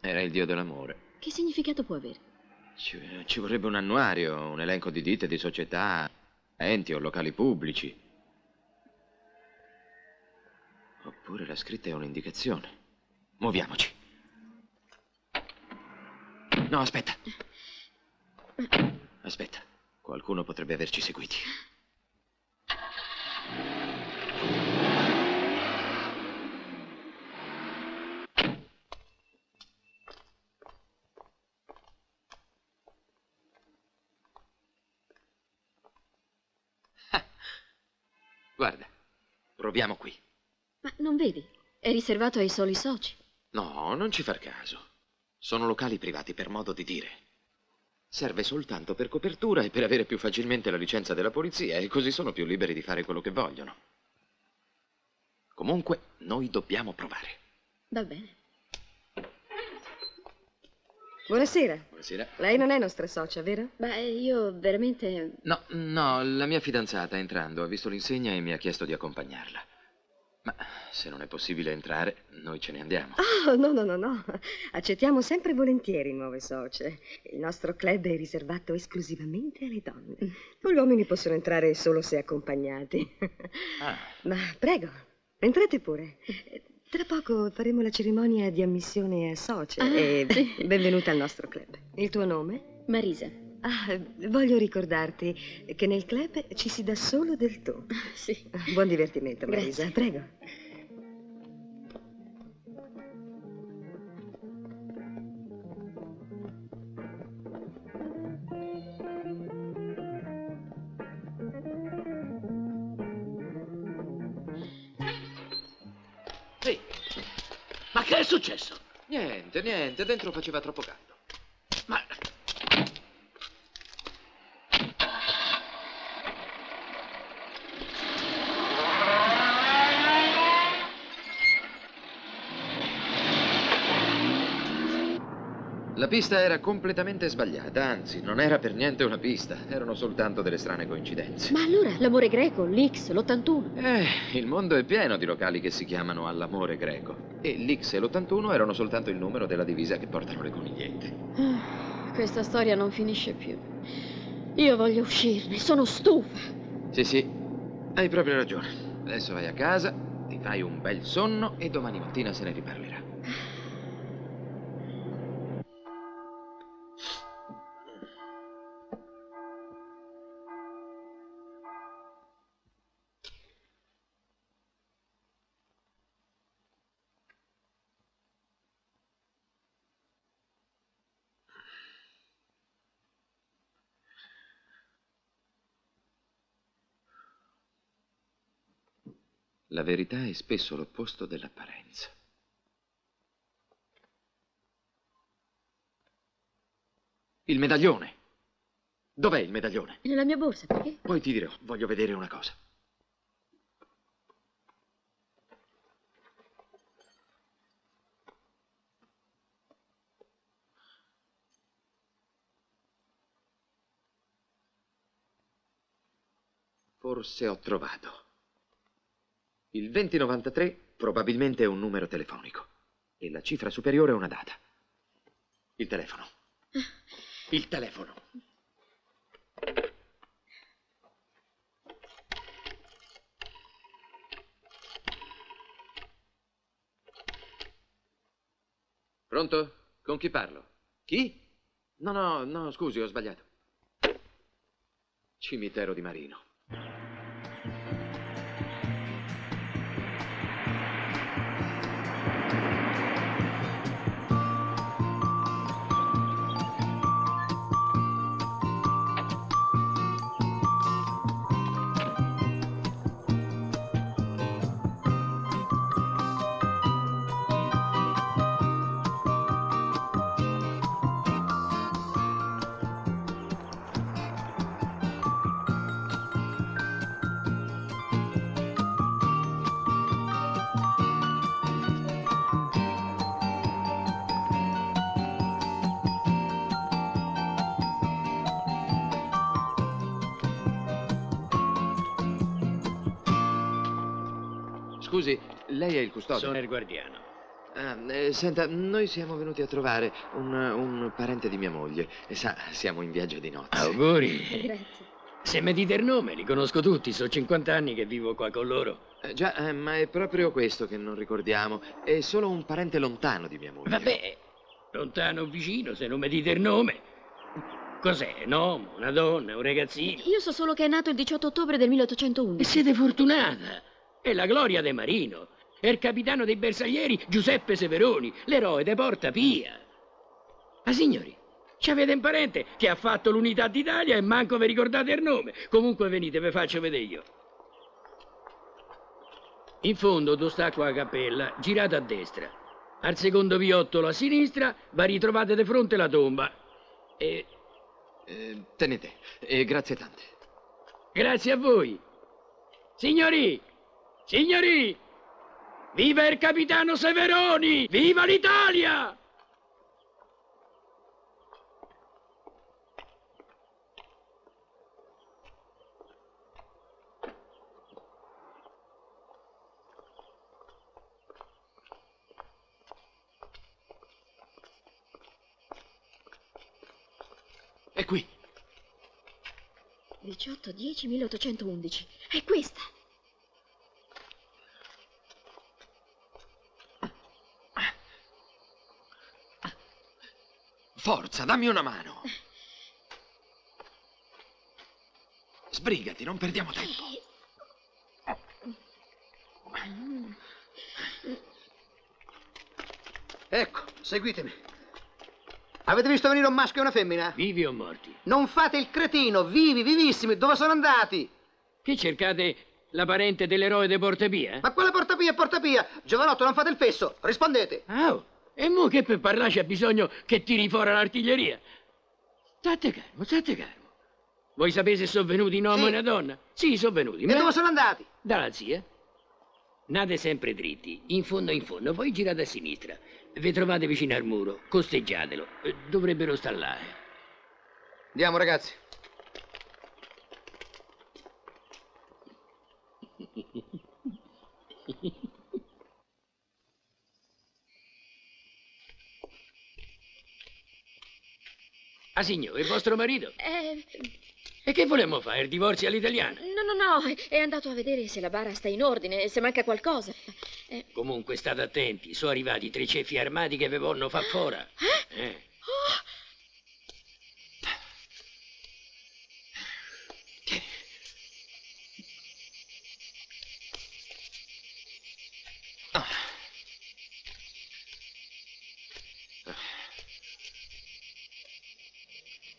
Era il dio dell'amore. Che significato può avere? Ci vorrebbe un annuario, un elenco di ditte, di società, enti o locali pubblici. Oppure la scritta è un'indicazione. Muoviamoci. No, aspetta. Aspetta, qualcuno potrebbe averci seguiti. Guarda, proviamo qui. Ma non vedi? È riservato ai soli soci. No, non ci far caso. Sono locali privati, per modo di dire. Serve soltanto per copertura e per avere più facilmente la licenza della polizia, e così sono più liberi di fare quello che vogliono. Comunque, noi dobbiamo provare. Va bene. Buonasera. Buonasera. Lei non è nostra socia, vero? Beh, io veramente... No, la mia fidanzata entrando ha visto l'insegna e mi ha chiesto di accompagnarla. Ma se non è possibile entrare, noi ce ne andiamo. Oh, no. Accettiamo sempre volentieri nuove socie. Il nostro club è riservato esclusivamente alle donne. Gli uomini possono entrare solo se accompagnati. Ma prego, entrate pure. Tra poco faremo la cerimonia di ammissione a socie. E sì. Benvenuta al nostro club. Il tuo nome? Marisa. Voglio ricordarti che nel club ci si dà solo del tu. Sì. Buon divertimento, Marisa. Grazie. Prego. Ehi, ma che è successo? Niente, dentro faceva troppo caldo. Ma... La pista era completamente sbagliata, anzi, non era per niente una pista, erano soltanto delle strane coincidenze. Ma allora, l'amore greco, l'X, l'81. Il mondo è pieno di locali che si chiamano all'amore greco. E l'X e l'81 erano soltanto il numero della divisa che portano le conigliette. Questa storia non finisce più. Io voglio uscirne, sono stufa. Sì, hai proprio ragione. Adesso vai a casa, ti fai un bel sonno e domani mattina se ne riparlerà. La verità è spesso l'opposto dell'apparenza. Il medaglione! Dov'è il medaglione? È nella mia borsa, perché? Poi ti dirò, voglio vedere una cosa. Forse ho trovato. Il 2093 probabilmente è un numero telefonico e la cifra superiore è una data. Il telefono. Il telefono. Pronto? Con chi parlo? Chi? No, scusi, ho sbagliato. Cimitero di Marino. Scusi, lei è il custode? Sono il guardiano. Senta, noi siamo venuti a trovare un parente di mia moglie. E sa, siamo in viaggio di nozze. Auguri. Grazie. Se mi dite il nome, li conosco tutti, sono 50 anni che vivo qua con loro. Già, ma è proprio questo che non ricordiamo. È solo un parente lontano di mia moglie. Vabbè, lontano o vicino, se non mi dite il nome. Cos'è? Un uomo, una donna, un ragazzino? Io so solo che è nato il 18 ottobre del 1811. E siete fortunata. È la gloria de Marino. È il capitano dei bersaglieri Giuseppe Severoni, l'eroe de Porta Pia. Ah, signori, ci avete un parente che ha fatto l'unità d'Italia e manco vi ricordate il nome. Comunque venite, vi faccio vedere io. In fondo, d'ostacco a cappella, girate a destra. Al secondo viottolo a sinistra, va ritrovate di fronte la tomba. E... tenete, grazie tante. Grazie a voi. Signori! Signori! Viva il capitano Severoni! Viva l'Italia! È qui. 18-10-1811. È questa. Forza, dammi una mano. Sbrigati, non perdiamo tempo. Ecco, seguitemi. Avete visto venire un maschio e una femmina? Vivi o morti? Non fate il cretino, vivi, vivissimi. Dove sono andati? Che cercate la parente dell'eroe di Portapia? Ma quale Portapia è Portapia? Giovanotto, non fate il fesso, rispondete. Oh, e mo che per parlare c'è bisogno che tiri fuori l'artiglieria? State calmo. Voi sapete se sono venuti un uomo e una donna? Sì, sono venuti. E dove sono andati? Dalla zia. Nate sempre dritti, in fondo, poi girate a sinistra. Vi trovate vicino al muro, costeggiatelo. Dovrebbero stallare. Andiamo, ragazzi. Ah, signore, il vostro marito? E che volevamo fare? Il divorzio all'italiana? No, è andato a vedere se la bara sta in ordine, se manca qualcosa. Comunque state attenti, sono arrivati 3 ceffi armati che vi vogliono far fuori. Tieni.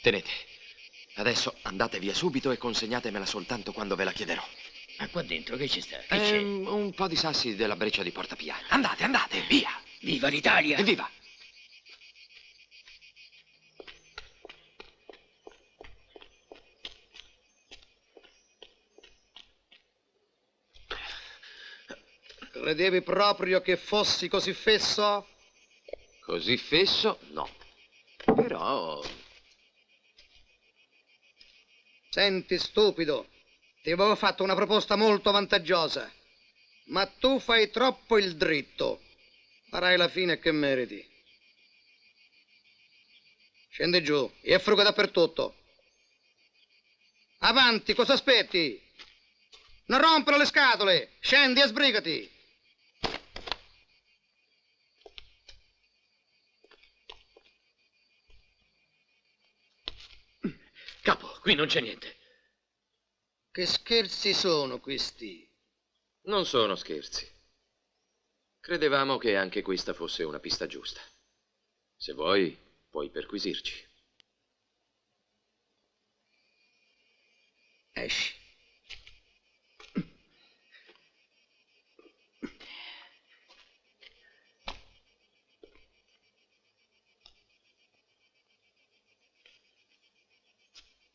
Tenete. Adesso andate via subito e consegnatemela soltanto quando ve la chiederò. Ma qua dentro che ci sta? Che c'è? Un po' di sassi della breccia di Portapia. Andate, via! Viva l'Italia! Evviva! Credevi proprio che fossi così fesso? Così fesso? No. Però... Senti, stupido, ti avevo fatto una proposta molto vantaggiosa, ma tu fai troppo il dritto. Farai la fine che meriti. Scendi giù e fruga dappertutto. Avanti, cosa aspetti? Non rompere le scatole, scendi e sbrigati. Capo, qui non c'è niente. Che scherzi sono questi? Non sono scherzi. Credevamo che anche questa fosse una pista giusta. Se vuoi, puoi perquisirci. Esci.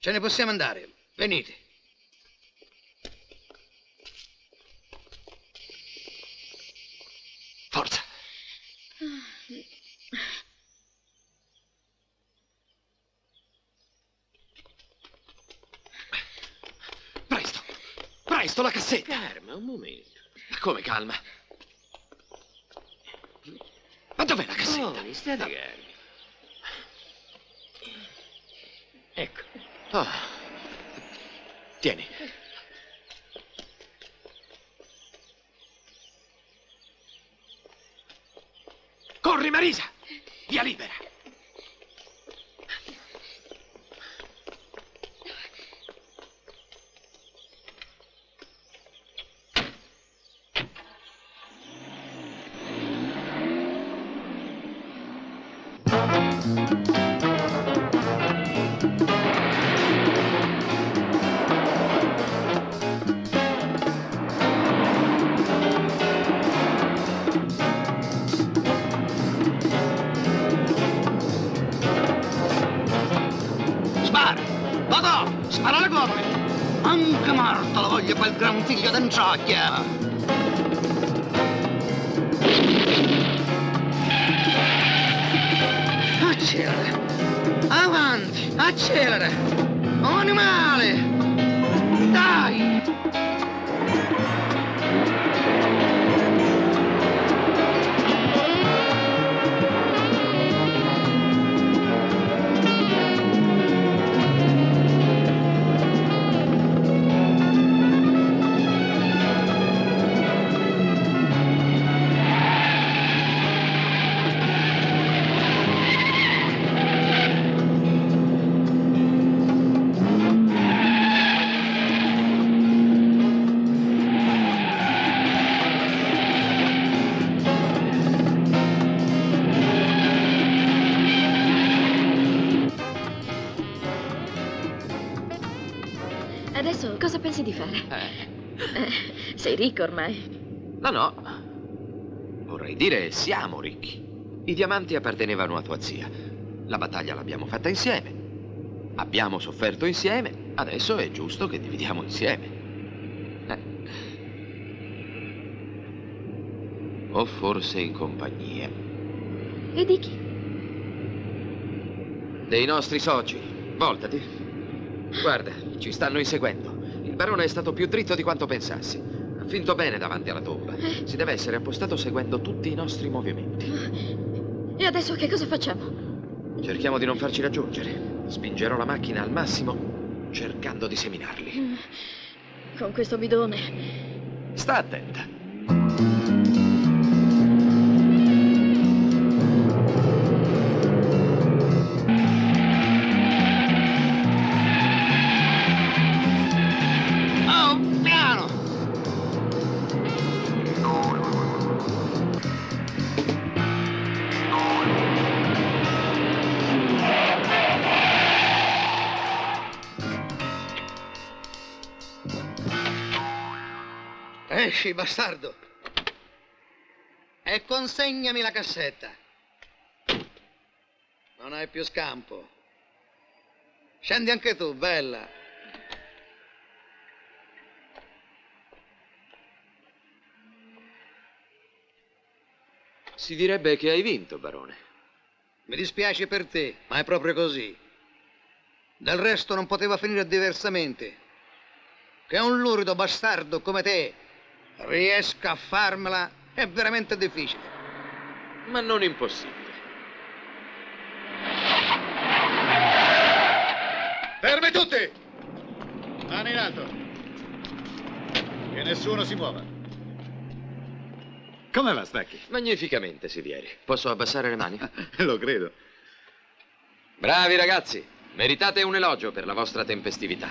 Ce ne possiamo andare. Venite. Forza. Presto, la cassetta. Calma, un momento. Come calma? Ma dov'è la cassetta? Oh, state calmi. Ecco. Tieni. Corri, Marisa! Via libera! Vado! Spara le copre! Anche Marta la voglio quel gran figlio d'Angiocchia! Accelera! Avanti! Accelera! Oh, animale! Dai! Adesso cosa pensi di fare? Sei ricco ormai. No. Vorrei dire, siamo ricchi. I diamanti appartenevano a tua zia. La battaglia l'abbiamo fatta insieme. Abbiamo sofferto insieme. Adesso è giusto che dividiamo insieme. O forse in compagnia. E di chi? Dei nostri soci. Voltati. Guarda, ci stanno inseguendo. Il barone è stato più dritto di quanto pensassi. Ha finto bene davanti alla tomba. Si deve essere appostato seguendo tutti i nostri movimenti. E adesso che cosa facciamo? Cerchiamo di non farci raggiungere. Spingerò la macchina al massimo, cercando di seminarli. Con questo bidone. Sta attenta. Esci, bastardo! E consegnami la cassetta. Non hai più scampo. Scendi anche tu, bella. Si direbbe che hai vinto, barone. Mi dispiace per te, ma è proprio così. Del resto non poteva finire diversamente. Che un lurido bastardo come te riesca a farmela è veramente difficile. Ma non impossibile. Fermi tutti! Mani in alto. Che nessuno si muova. Come va, Stacchi? Magnificamente, Sivieri. Posso abbassare le mani? Lo credo. Bravi ragazzi, meritate un elogio per la vostra tempestività.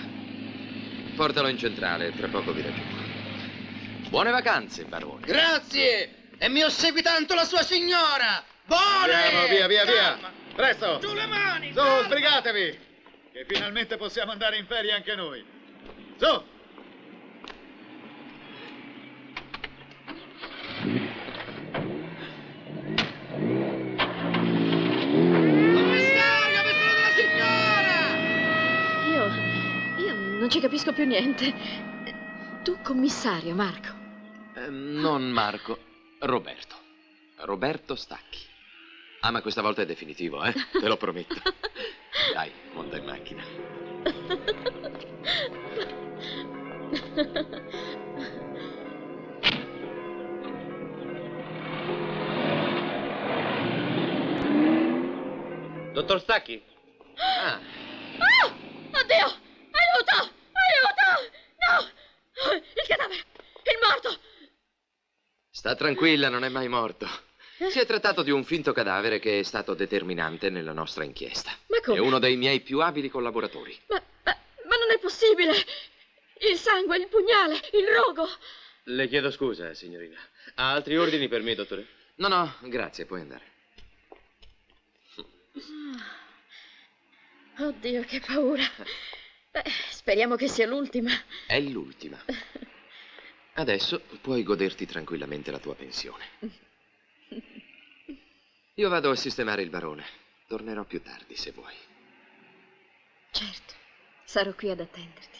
Portalo in centrale, tra poco vi raggiungo. Buone vacanze, barone. Grazie! E mi ossequi tanto la sua signora! Buone! Andiamo, via! Presto! Giù le mani! Su, sbrigatevi! Che finalmente possiamo andare in ferie anche noi. Su! Commissario, vestito della signora! Io non ci capisco più niente. Tu commissario, Marco. Non Marco, Roberto. Roberto Stacchi. Ah, ma questa volta è definitivo, eh? Te lo prometto. Dai, monta in macchina. Dottor Stacchi? Oh! Oddio! Aiuto! Aiuto! No! Il cadavere! Il morto! Sta tranquilla, non è mai morto. Si è trattato di un finto cadavere che è stato determinante nella nostra inchiesta. Ma come? È uno dei miei più abili collaboratori. Ma non è possibile! Il sangue, il pugnale, il rogo! Le chiedo scusa, signorina. Ha altri ordini per me, dottore? No, grazie, puoi andare. Oddio, che paura. Speriamo che sia l'ultima. È l'ultima. Adesso puoi goderti tranquillamente la tua pensione. Io vado a sistemare il barone. Tornerò più tardi, se vuoi. Certo. Sarò qui ad attenderti.